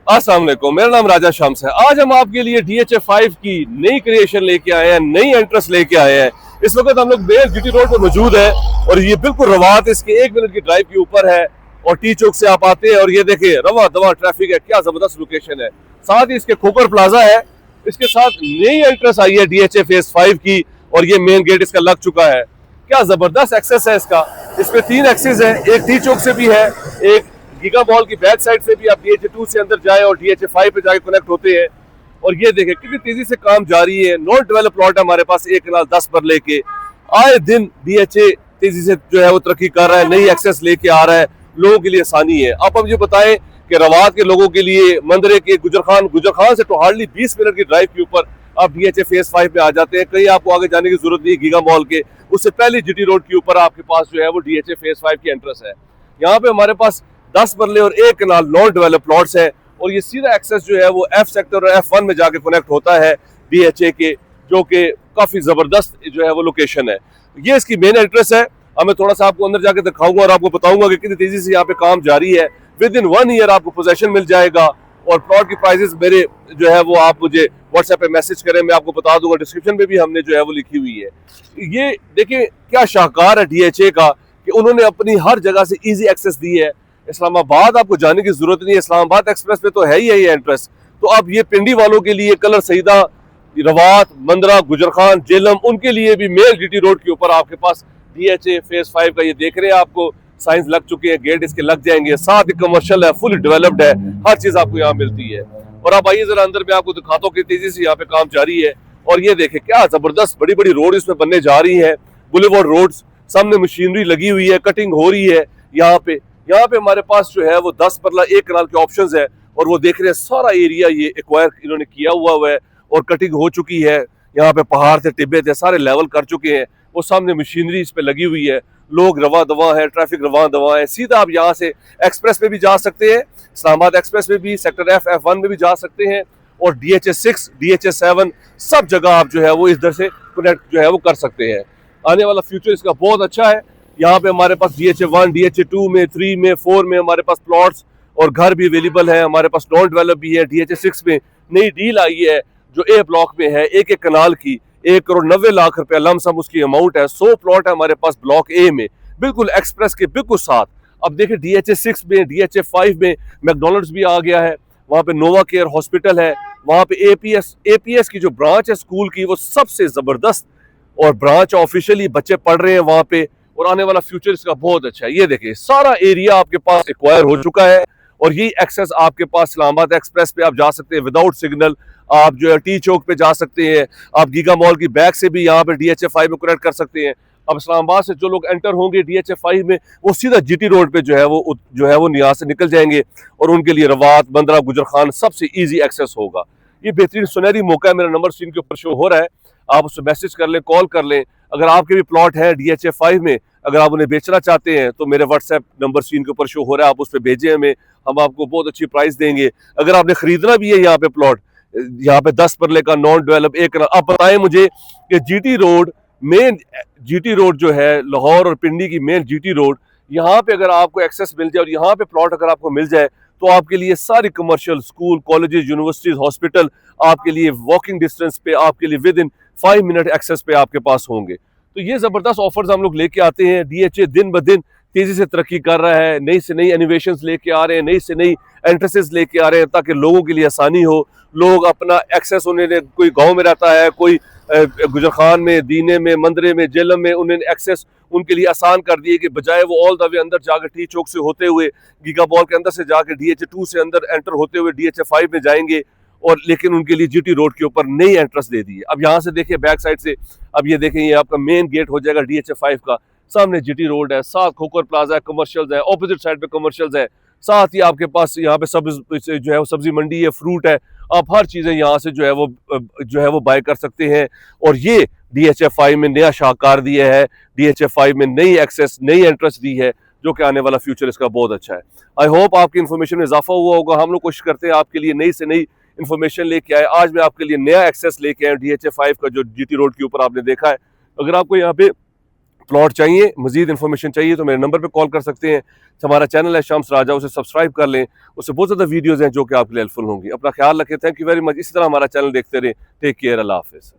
अस्सलाम वालेकुम, मेरा नाम राजा शम्स है। आज हम आपके लिए DHA5 की नई क्रिएशन लेके आए हैं, नई एंट्रेंस लेके आए हैं। इस वक्त हम लोग बेल GT रोड पर मौजूद है और ये बिल्कुल रवात इसके 1 मिनट की ड्राइव के ऊपर है और टी चौक से आप आते हैं और ये देखिए रवा दवा ट्रैफिक है, क्या जबरदस्त लोकेशन है। साथ ही इसके खोकर प्लाजा है, इसके साथ नई एंट्रेंस आई है DHA फेज 5 की और ये मेन गेट इसका लग चुका है। क्या जबरदस्त एक्सेस है इसका। इसमें 3 एक्सेस है, एक टी चौक से भी है, एक गीगा मॉल की बैक साइड से भी आप DHA2 से अंदर जाए और DHA5 पे जाके कनेक्ट होते हैं। और ये देखें कितनी तेजी से काम जारी है। नॉन डेवलप प्लॉट है हमारे पास, 1 कनाल 10 पर लेके आए दिन DHA तेजी से जो है वो तरक्की कर रहा है, नई एक्सेस लेके आ रहा है, लोगों के लिए आसानी है। अब हम ये बताएं कि रवात के लोगों के लिए मंदरे के गुजर खान से तो हार्डली 20 मिनट की ड्राइव के ऊपर आप DHA फेज 5 पे आ जाते हैं। कहीं आपको आगे जाने की जरूरत नहीं, गीगा मॉल के उससे पहले GT रोड के ऊपर आपके पास जो है वो DHA फेज 5 की एंट्रेंस है। यहाँ पे हमारे पास 10 मरले और 1 कनाल नॉन डेवलप प्लॉट्स है और ये सीधा एक्सेस जो है वो F सेक्टर और F1 में जाके कनेक्ट होता है DHA के, जो कि काफी जबरदस्त जो है वो लोकेशन है। ये इसकी मेन एंट्रेंस है। अब मैं थोड़ा सा आपको अंदर जाके दिखाऊंगा और आपको बताऊंगा कि कितनी तेजी से यहाँ पे काम जारी है। विद इन 1 ईयर आपको पोजेशन मिल जाएगा और प्लॉट की प्राइसेस मेरे जो है वो आप मुझे व्हाट्सएप पे मैसेज करें, मैं आपको बता दूंगा। डिस्क्रिप्शन पे भी हमने जो है वो लिखी हुई है। ये देखिए क्या शाहकार है DHA का कि उन्होंने अपनी हर जगह से इजी एक्सेस दी है। इस्लामाबाद आपको जाने की जरूरत नहीं है, इस्लामाबाद एक्सप्रेस पे तो है ही है ये एंट्रेंस। तो अब ये पिंडी वालों के लिए, कलर सईदा, रवात, मंदरा, गुजरखान, जेलम, उनके लिए भी मेल GT रोड के ऊपर आपके पास DHA फेज 5 का ये देख रहे हैं आपको साइंस लग चुके हैं, गेट इसके लग जाएंगे। साथ ही कमर्शियल है, फुल डेवलप्ड है, हर चीज आपको यहाँ मिलती है। और आप आइए जरा अंदर, मैं आपको दिखाता हूँ कि तेजी से यहाँ पे काम जारी है। और ये देखे क्या जबरदस्त बड़ी बड़ी रोड इसमें बनने जा रही है, बुलेवार्ड रोड्स, सामने मशीनरी लगी हुई है, कटिंग हो रही है। यहाँ पे हमारे पास जो है वो 10 मरला 1 कनाल के ऑप्शंस है और वो देख रहे हैं सारा एरिया ये एक्वायर इन्होंने किया हुआ है और कटिंग हो चुकी है। यहाँ पे पहाड़ थे, टिब्बे थे, सारे लेवल कर चुके हैं। वो सामने मशीनरी इस पे लगी हुई है, लोग रवा दवा है, ट्रैफिक रवा दवा है। सीधा आप यहाँ से एक्सप्रेस पे भी जा सकते हैं, इस्लामाबाद एक्सप्रेस पे भी, सेक्टर F F1 में भी जा सकते हैं और DHA6 DHA7 सब जगह आप जो है वो इधर से कनेक्ट जो है वो कर सकते हैं। आने वाला फ्यूचर इसका बहुत अच्छा है। यहाँ पे हमारे पास DHA1 DHA2 में, 3 में, 4 में हमारे पास प्लॉट्स और घर भी अवेलेबल है। हमारे पास नॉन डेवलप भी है। DHA6 में नई डील आई है जो A ब्लॉक में है, 1 कनाल की 1,90,00,000 लमसम उसकी अमाउंट है। 100 प्लॉट है हमारे पास ब्लॉक A में, बिल्कुल एक्सप्रेस के बिल्कुल साथ। अब देखिए DHA6 में, DHA5 में मैकडोनल्ड्स भी आ गया है, वहाँ पे नोवा केयर हॉस्पिटल है, वहाँ पे APS की जो ब्रांच है स्कूल की वो सबसे जबरदस्त और ब्रांच ऑफिशियली बच्चे पढ़ रहे हैं वहाँ पे और आने वाला फ्यूचर इसका बहुत अच्छा है। ये देखिए सारा एरिया आपके पास एक्वायर हो चुका है और ये एक्सेस आपके पास इस्लामाबाद एक्सप्रेस पे आप जा सकते हैं विदाउट सिग्नल। आप जो है टी चौक पे जा सकते हैं, आप गीगा मॉल की बैक से भी यहाँ पे DHA5 में कनेक्ट कर सकते हैं। अब इस्लामाबाद से जो लोग एंटर होंगे DHA5 में वो सीधा GT रोड पे जो है वो यहाँ से निकल जाएंगे और उनके लिए रवात, बंदरा, गुजरखान सबसे ईजी एक्सेस होगा। ये बेहतरीन सुनहरी मौका है। मेरा नंबर स्क्रीन के ऊपर शो हो रहा है, आप उससे मैसेज कर लें, कॉल कर लें। अगर आपके भी प्लॉट है DHA5 में, अगर आप उन्हें बेचना चाहते हैं तो मेरे व्हाट्सएप नंबर स्क्रीन के ऊपर शो हो रहा है, आप उस पर भेजें हमें, हम आपको बहुत अच्छी प्राइस देंगे। अगर आपने खरीदना भी है यहाँ पे प्लॉट, यहाँ पे 10 मरले का नॉन डेवलप 1 कनाल, आप बताएं मुझे कि मेन GT रोड जो है लाहौर और पिंडी की मेन GT रोड, यहाँ पे अगर आपको एक्सेस मिल जाए और यहाँ पे प्लॉट अगर आपको मिल जाए तो आपके लिए सारी commercial school, colleges, universities, hospital आपके लिए वॉकिंग डिस्टेंस पे, आपके लिए विद इन 5 मिनट एक्सेस पे आपके पास होंगे। तो ये जबरदस्त ऑफर्स हम लोग लेके आते हैं। DHA दिन ब दिन तेजी से तरक्की कर रहा है, नई से नई इनोवेशंस लेके आ रहे हैं, नई से नई एंट्रेंसेस लेके आ रहे हैं ताकि लोगों के लिए आसानी हो। लोग अपना एक्सेस, उन्हें कोई गांव में रहता है, कोई गुजरखान में, दीने में, मंदरे में, जेलम में, उन्हें एक्सेस उनके लिए आसान कर दिए कि बजाय वो ऑल द वे अंदर जाकर टी चौक से होते हुए गीगा मॉल के अंदर से जाकर DHA2 से अंदर एंटर होते हुए DHA5 में जाएंगे और लेकिन उनके लिए GT रोड के ऊपर नई एंट्रेंस दे दी है। अब यहाँ से देखिए बैक साइड से, अब ये देखें ये आपका मेन गेट हो जाएगा DHA5 का। सामने GT रोड है, साथ खोकर प्लाजा है, कमर्शियल्स है, ऑपोजिट साइड पे कमर्शियल्स है, साथ ही आपके पास यहाँ पे सब्जी मंडी है, फ्रूट है। आप हर चीजें यहाँ से जो है वो बाय कर सकते हैं और ये DHA5 में नया शाहकार दिया है, DHA5 में नई एक्सेस, नई एंट्रेंस दी है जो कि आने वाला फ्यूचर इसका बहुत अच्छा है। आई होप आपकी इन्फॉर्मेशन में इजाफा हुआ होगा। हम लोग कोशिश करते हैं आपके लिए नई से नई इन्फॉर्मेशन लेके आए। आज मैं आपके लिए नया एक्सेस लेके आया DHA5 का जो GT रोड के ऊपर आपने देखा है। अगर आपको यहाँ पे प्लॉट चाहिए, मजीद इन्फॉर्मेशन चाहिए तो मेरे नंबर पे कॉल कर सकते हैं। हमारा चैनल है शाम्स राजा, उसे सब्सक्राइब कर लें, उससे बहुत ज़्यादा वीडियोज़ हैं जो कि आपके लिए हेल्पफुल होंगी। अपना ख्याल रखें, थैंक यू वेरी मच। इसी तरह हमारा चैनल देखते रहें। टेक केयर, अल्लाह हाफिज़।